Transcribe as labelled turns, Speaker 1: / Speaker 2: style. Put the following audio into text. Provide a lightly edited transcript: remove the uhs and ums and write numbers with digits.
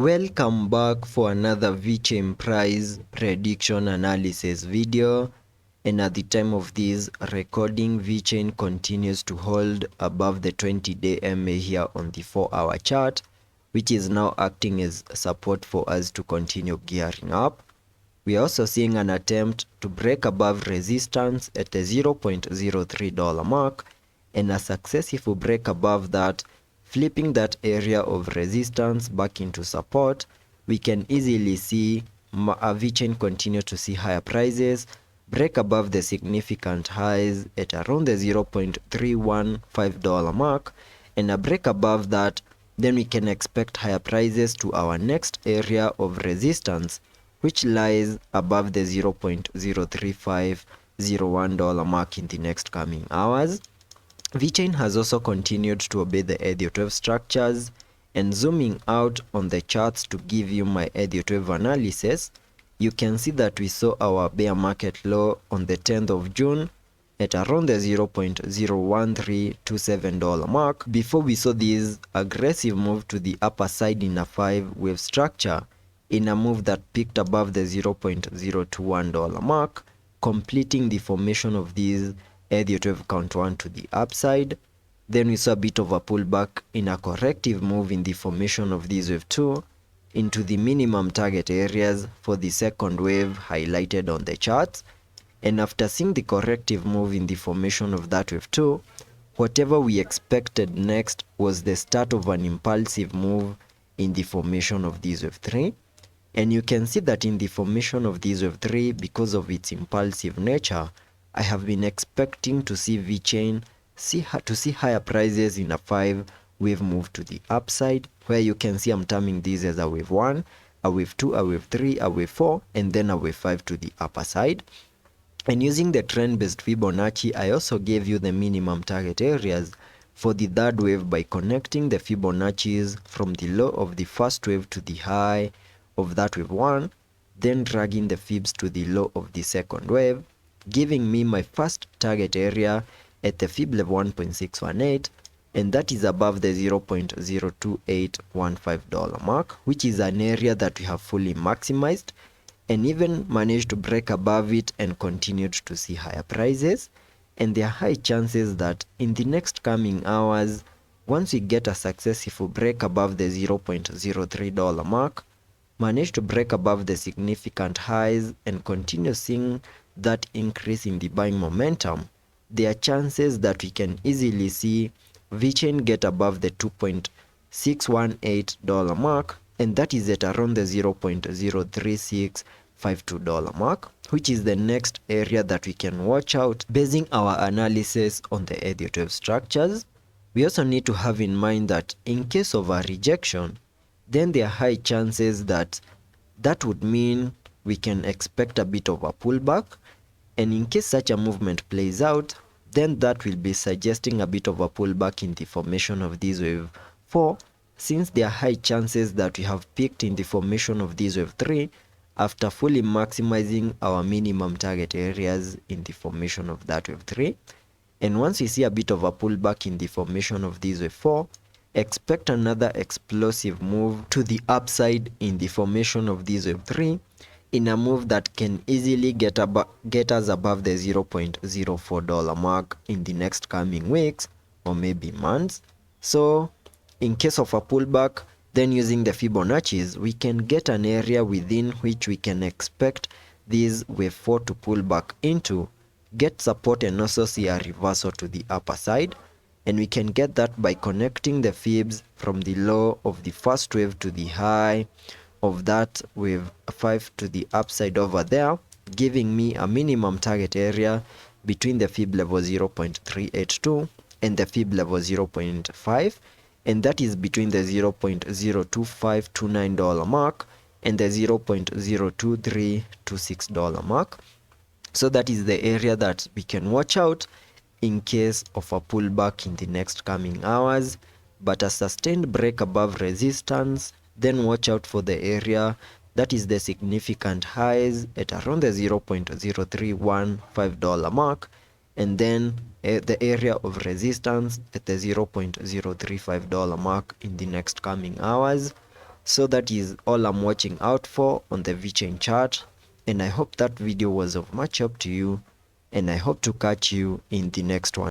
Speaker 1: Welcome back for another Vechain price prediction analysis video, and at the time of this recording, Vechain continues to hold above the 20-day MA here on the 4-hour chart, which is now acting as support for us to continue gearing up. We are also seeing an attempt to break above resistance at the $0.03 mark, and a successful break above that, flipping that area of resistance back into support. We can easily see Vechain continue to see higher prices, break above the significant highs at around the $0.315 mark, and a break above that, then we can expect higher prices to our next area of resistance, which lies above the $0.03501 mark in the next coming hours. Vechain has also continued to obey the Elliot wave structures, and zooming out on the charts to give you my Elliot wave analysis, you can see that we saw our bear market low on the 10th of June at around the $0.01327 mark before we saw this aggressive move to the upper side in a 5-wave structure, in a move that peaked above the $0.021 mark, completing the formation of these Elliot wave count 1 to the upside. Then we saw a bit of a pullback in a corrective move in the formation of this wave 2 into the minimum target areas for the second wave highlighted on the charts. And after seeing the corrective move in the formation of that wave 2, whatever we expected next was the start of an impulsive move in the formation of this wave 3. And you can see that in the formation of this wave 3, because of its impulsive nature, I have been expecting to see Vechain see higher prices in a 5-wave move to the upside, where you can see I'm terming this as a wave 1, a wave 2, a wave 3, a wave 4, and then a wave 5 to the upper side. And using the trend-based Fibonacci, I also gave you the minimum target areas for the third wave by connecting the Fibonacci's from the low of the first wave to the high of that wave 1, then dragging the fibs to the low of the second wave, giving me my first target area at the fib level 1.618, and that is above the $0.02815 mark, which is an area that we have fully maximized and even managed to break above it and continued to see higher prices. And there are high chances that in the next coming hours, once we get a successful break above the $0.03 mark, manage to break above the significant highs and continue seeing that increase in the buying momentum, there are chances that we can easily see Vechain get above the $2.618 mark, and that is at around the $0.03652 mark, which is the next area that we can watch out basing our analysis on the Elliot wave structures. We also need to have in mind that in case of a rejection, then there are high chances that would mean we can expect a bit of a pullback, and in case such a movement plays out, then that will be suggesting a bit of a pullback in the formation of this wave 4, since there are high chances that we have peaked in the formation of this wave 3 after fully maximizing our minimum target areas in the formation of that wave 3. And once we see a bit of a pullback in the formation of this wave 4, expect another explosive move to the upside in the formation of this wave 3, in a move that can easily get us above the $0.04 mark in the next coming weeks or maybe months. So in case of a pullback, then using the Fibonacci's, we can get an area within which we can expect this wave 4 to pull back into, get support, and also see a reversal to the upper side. And we can get that by connecting the fibs from the low of the first wave to the high of that wave 5 to the upside over there, giving me a minimum target area between the fib level 0.382 and the fib level 0.5, and that is between the $0.02529 mark and the $0.02326 mark. So that is the area that we can watch out in case of a pullback in the next coming hours. But a sustained break above resistance, then watch out for the area that is the significant highs at around the $0.0315 mark, and then the area of resistance at the $0.035 mark in the next coming hours. So that is all I'm watching out for on the Vechain chart, and I hope that video was of much help to you, and I hope to catch you in the next one.